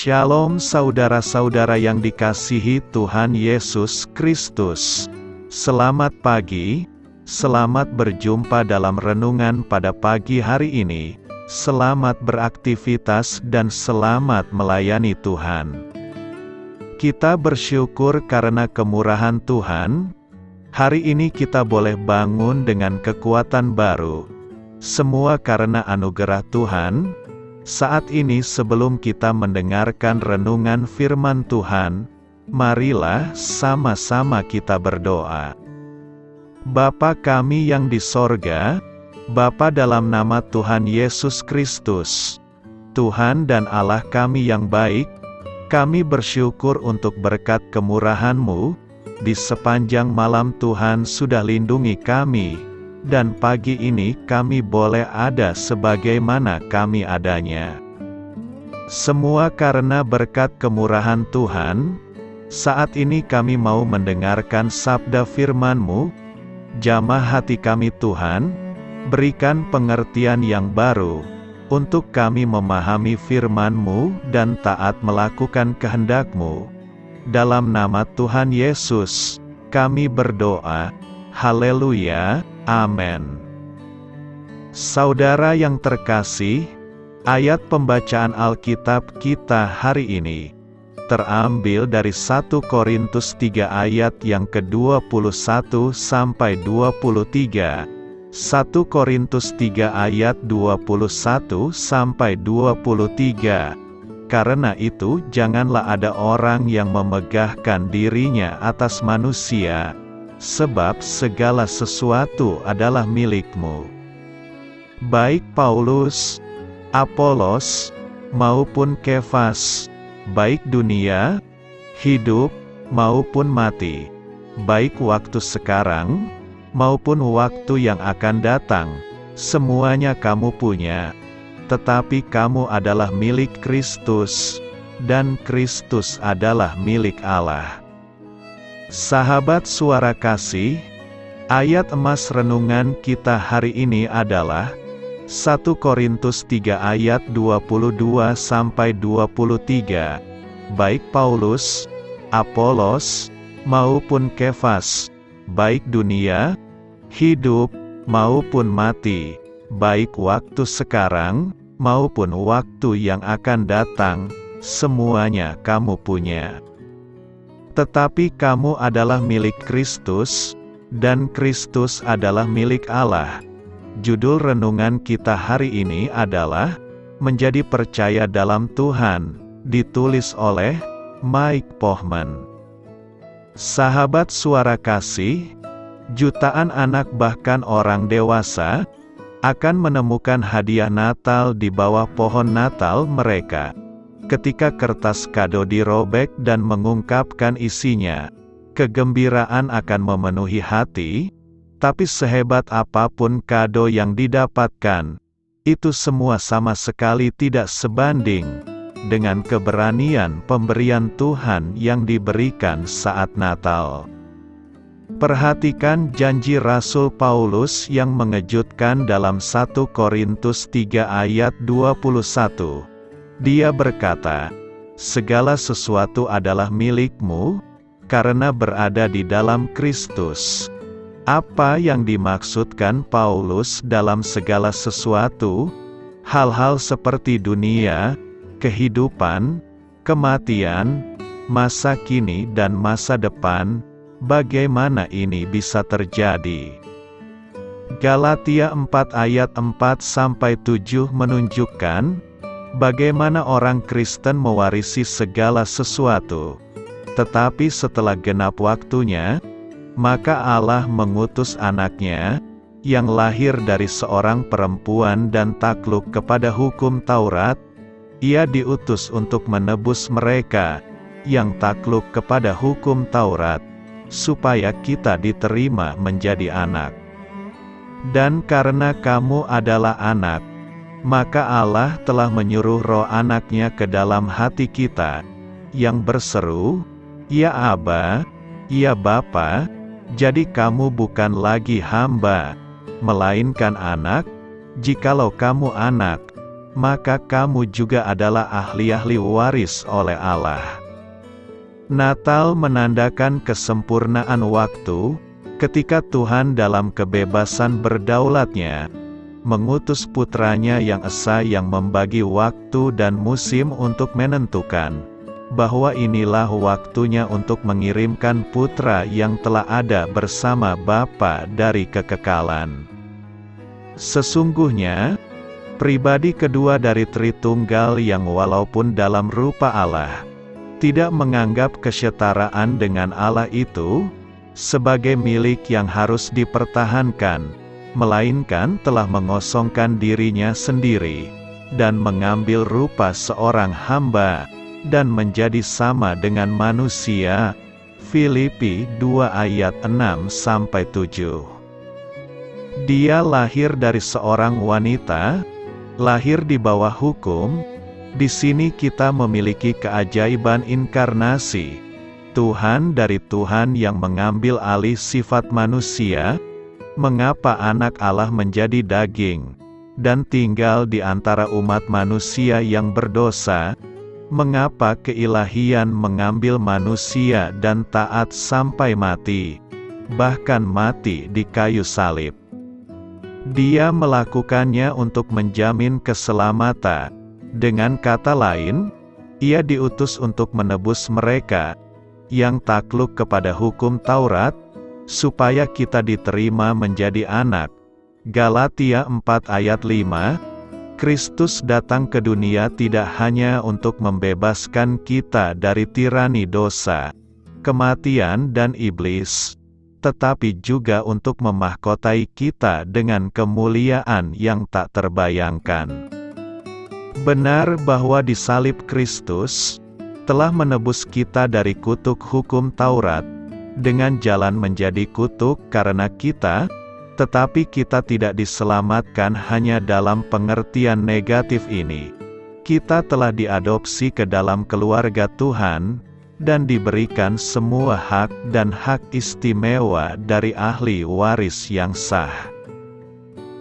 Shalom saudara-saudara yang dikasihi Tuhan Yesus Kristus. Selamat pagi, selamat berjumpa dalam renungan pada pagi hari ini. Selamat beraktivitas dan selamat melayani Tuhan. Kita bersyukur karena kemurahan Tuhan. Hari ini kita boleh bangun dengan kekuatan baru. Semua karena anugerah Tuhan. Saat ini sebelum kita mendengarkan renungan firman Tuhan, marilah sama-sama kita berdoa. Bapa kami yang di sorga, Bapa dalam nama Tuhan Yesus Kristus, Tuhan dan Allah kami yang baik, kami bersyukur untuk berkat kemurahan-Mu, di sepanjang malam Tuhan sudah lindungi kami, dan pagi ini kami boleh ada sebagaimana kami adanya. Semua karena berkat kemurahan Tuhan. Saat ini kami mau mendengarkan sabda firman-Mu. Jamah hati kami Tuhan, berikan pengertian yang baru, untuk kami memahami firman-Mu dan taat melakukan kehendak-Mu. Dalam nama Tuhan Yesus, kami berdoa. Haleluya. Amin. Saudara yang terkasih, ayat pembacaan Alkitab kita hari ini terambil dari 1 Korintus 3 ayat yang ke-21 sampai 23. 1 Korintus 3 ayat 21 sampai 23. Karena itu janganlah ada orang yang memegahkan dirinya atas manusia, sebab segala sesuatu adalah milik-Mu. Baik Paulus, Apolos, maupun Kefas, baik dunia, hidup, maupun mati, baik waktu sekarang, maupun waktu yang akan datang, semuanya kamu punya, tetapi kamu adalah milik Kristus, dan Kristus adalah milik Allah. Sahabat suara kasih, ayat emas renungan kita hari ini adalah 1 Korintus 3 ayat 22 sampai 23. Baik Paulus, Apolos, maupun Kefas, baik dunia, hidup, maupun mati, baik waktu sekarang, maupun waktu yang akan datang, semuanya kamu punya. Tetapi kamu adalah milik Kristus, dan Kristus adalah milik Allah. Judul renungan kita hari ini adalah Menjadi Percaya dalam Tuhan, ditulis oleh Mike Pohman. Sahabat suara kasih, jutaan anak bahkan orang dewasa akan menemukan hadiah Natal di bawah pohon Natal mereka. Ketika kertas kado dirobek dan mengungkapkan isinya, kegembiraan akan memenuhi hati, tapi sehebat apapun kado yang didapatkan, itu semua sama sekali tidak sebanding dengan keberanian pemberian Tuhan yang diberikan saat Natal. Perhatikan janji Rasul Paulus yang mengejutkan dalam 1 Korintus 3 ayat 21. Dia berkata, segala sesuatu adalah milik-Mu, karena berada di dalam Kristus. Apa yang dimaksudkan Paulus dalam segala sesuatu? Hal-hal seperti dunia, kehidupan, kematian, masa kini dan masa depan. Bagaimana ini bisa terjadi? Galatia 4 ayat 4-7 menunjukkan bagaimana orang Kristen mewarisi segala sesuatu. Tetapi setelah genap waktunya, maka Allah mengutus anaknya, yang lahir dari seorang perempuan dan takluk kepada hukum Taurat. Ia diutus untuk menebus mereka, yang takluk kepada hukum Taurat, supaya kita diterima menjadi anak. Dan karena kamu adalah anak, maka Allah telah menyuruh roh anaknya ke dalam hati kita, yang berseru, Ya Aba, Ya Bapa. Jadi kamu bukan lagi hamba, melainkan anak. Jikalau kamu anak, maka kamu juga adalah ahli-ahli waris oleh Allah. Natal menandakan kesempurnaan waktu, ketika Tuhan dalam kebebasan berdaulatnya, mengutus putranya yang esa yang membagi waktu dan musim untuk menentukan, bahwa inilah waktunya untuk mengirimkan putra yang telah ada bersama Bapa dari kekekalan. Sesungguhnya, pribadi kedua dari Tritunggal yang walaupun dalam rupa Allah, tidak menganggap kesetaraan dengan Allah itu sebagai milik yang harus dipertahankan, melainkan telah mengosongkan dirinya sendiri, dan mengambil rupa seorang hamba, dan menjadi sama dengan manusia. Filipi 2 ayat 6-7. Dia lahir dari seorang wanita, lahir di bawah hukum. Di sini kita memiliki keajaiban inkarnasi, Tuhan dari Tuhan yang mengambil alih sifat manusia. Mengapa anak Allah menjadi daging, dan tinggal di antara umat manusia yang berdosa? Mengapa keilahian mengambil manusia dan taat sampai mati, bahkan mati di kayu salib? Dia melakukannya untuk menjamin keselamatan. Dengan kata lain, Ia diutus untuk menebus mereka yang takluk kepada hukum Taurat, supaya kita diterima menjadi anak. Galatia 4 ayat 5. Kristus datang ke dunia tidak hanya untuk membebaskan kita dari tirani dosa, kematian dan iblis, tetapi juga untuk memahkotai kita dengan kemuliaan yang tak terbayangkan. Benar bahwa di salib Kristus telah menebus kita dari kutuk hukum Taurat, dengan jalan menjadi kutuk karena kita, tetapi kita tidak diselamatkan hanya dalam pengertian negatif ini. Kita telah diadopsi ke dalam keluarga Tuhan, dan diberikan semua hak dan hak istimewa dari ahli waris yang sah.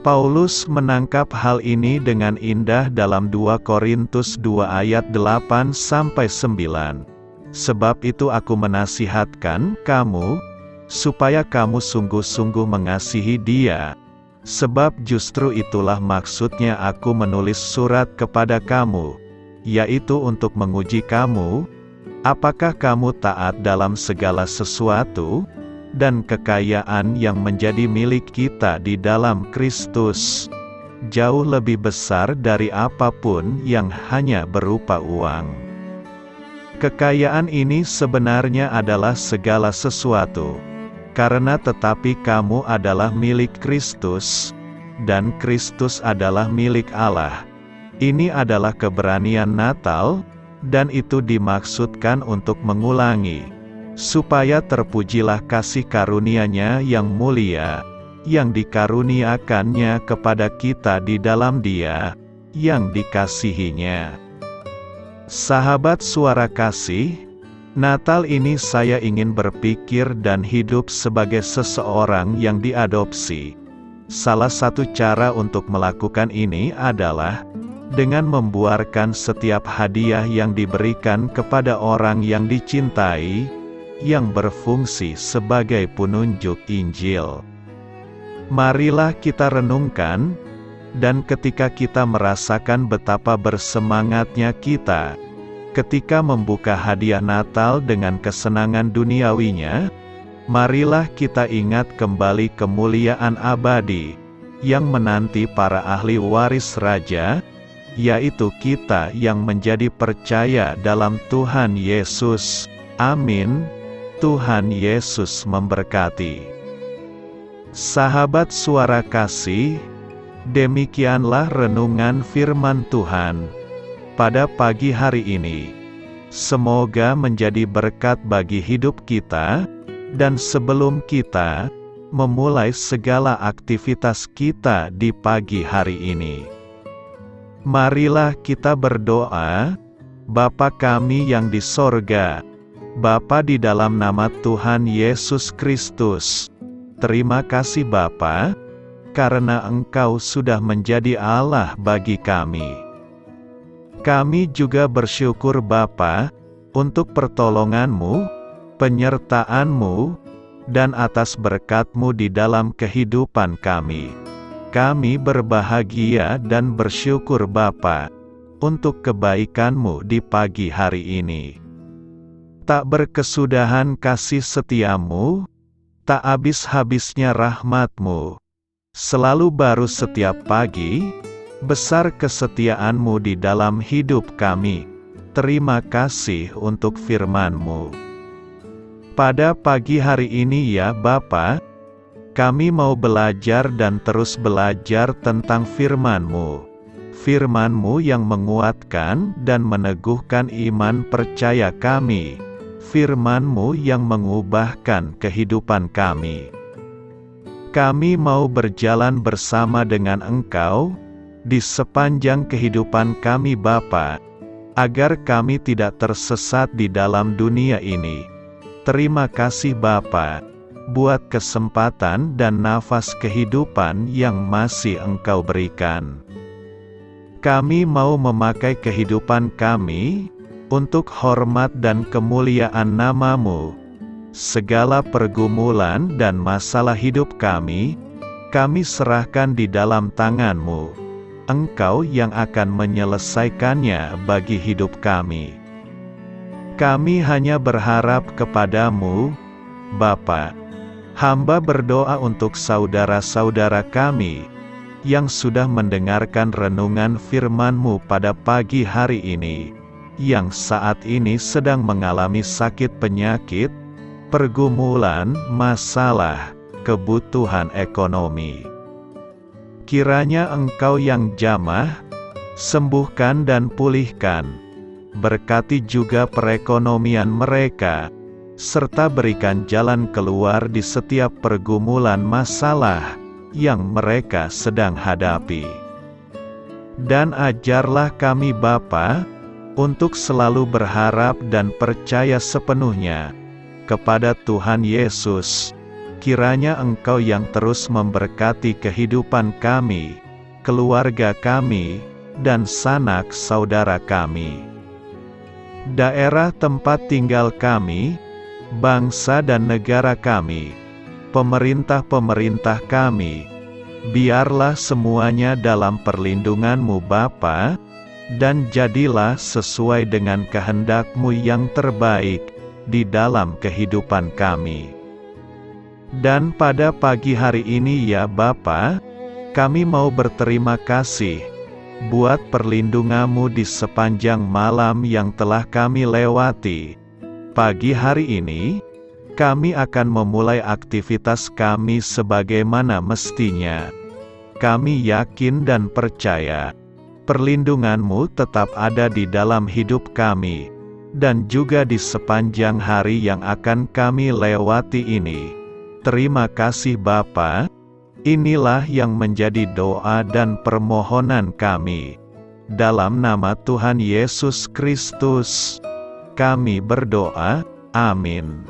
Paulus menangkap hal ini dengan indah dalam 2 Korintus 2 ayat 8-9. Sebab itu aku menasihatkan kamu, supaya kamu sungguh-sungguh mengasihi Dia. Sebab justru itulah maksudnya aku menulis surat kepada kamu, yaitu untuk menguji kamu, apakah kamu taat dalam segala sesuatu, dan kekayaan yang menjadi milik kita di dalam Kristus, jauh lebih besar dari apapun yang hanya berupa uang. Kekayaan ini sebenarnya adalah segala sesuatu, karena tetapi kamu adalah milik Kristus, dan Kristus adalah milik Allah. Ini adalah keberanian Natal, dan itu dimaksudkan untuk mengulangi, supaya terpujilah kasih karunia-Nya yang mulia, yang dikaruniakannya kepada kita di dalam Dia, yang dikasihinya. Sahabat Suara Kasih, Natal ini saya ingin berpikir dan hidup sebagai seseorang yang diadopsi. Salah satu cara untuk melakukan ini adalah dengan membuarkan setiap hadiah yang diberikan kepada orang yang dicintai, yang berfungsi sebagai penunjuk Injil. Marilah kita renungkan, dan ketika kita merasakan betapa bersemangatnya kita, ketika membuka hadiah Natal dengan kesenangan duniawinya, marilah kita ingat kembali kemuliaan abadi, yang menanti para ahli waris Raja, yaitu kita yang menjadi percaya dalam Tuhan Yesus. Amin. Tuhan Yesus memberkati. Sahabat Suara Kasih, demikianlah renungan firman Tuhan pada pagi hari ini. Semoga menjadi berkat bagi hidup kita, dan sebelum kita memulai segala aktivitas kita di pagi hari ini, marilah kita berdoa. Bapa kami yang di sorga, Bapa di dalam nama Tuhan Yesus Kristus, terima kasih Bapa, karena Engkau sudah menjadi Allah bagi kami. Kami juga bersyukur Bapa, untuk pertolongan-Mu, penyertaan-Mu, dan atas berkat-Mu di dalam kehidupan kami. Kami berbahagia dan bersyukur Bapa, untuk kebaikan-Mu di pagi hari ini. Tak berkesudahan kasih setia-Mu, tak habis-habisnya rahmat-Mu. Selalu baru setiap pagi, besar kesetiaan-Mu di dalam hidup kami. Terima kasih untuk firman-Mu. Pada pagi hari ini ya Bapa, kami mau belajar dan terus belajar tentang firman-Mu. Firman-Mu yang menguatkan dan meneguhkan iman percaya kami. Firman-Mu yang mengubahkan kehidupan kami. Kami mau berjalan bersama dengan Engkau, di sepanjang kehidupan kami Bapa, agar kami tidak tersesat di dalam dunia ini. Terima kasih Bapa, buat kesempatan dan nafas kehidupan yang masih Engkau berikan. Kami mau memakai kehidupan kami, untuk hormat dan kemuliaan nama-Mu. Segala pergumulan dan masalah hidup kami serahkan di dalam tangan-Mu. Engkau yang akan menyelesaikannya bagi hidup kami. Kami hanya berharap kepada-Mu, Bapa. Hamba berdoa untuk saudara-saudara kami, yang sudah mendengarkan renungan firman-Mu pada pagi hari ini, yang saat ini sedang mengalami sakit penyakit, pergumulan, masalah, kebutuhan ekonomi. Kiranya Engkau yang jamah, sembuhkan dan pulihkan. Berkati juga perekonomian mereka, serta berikan jalan keluar di setiap pergumulan masalah yang mereka sedang hadapi. Dan ajarlah kami Bapa, untuk selalu berharap dan percaya sepenuhnya kepada Tuhan Yesus. Kiranya Engkau yang terus memberkati kehidupan kami, keluarga kami, dan sanak saudara kami. Daerah tempat tinggal kami, bangsa dan negara kami, pemerintah-pemerintah kami, biarlah semuanya dalam perlindungan-Mu Bapa, dan jadilah sesuai dengan kehendak-Mu yang terbaik di dalam kehidupan kami. Dan pada pagi hari ini ya Bapa, kami mau berterima kasih buat perlindungan-Mu di sepanjang malam yang telah kami lewati. Pagi hari ini, kami akan memulai aktivitas kami sebagaimana mestinya. Kami yakin dan percaya perlindungan-Mu tetap ada di dalam hidup kami, dan juga di sepanjang hari yang akan kami lewati ini. Terima kasih Bapa. Inilah yang menjadi doa dan permohonan kami. Dalam nama Tuhan Yesus Kristus, kami berdoa. Amin.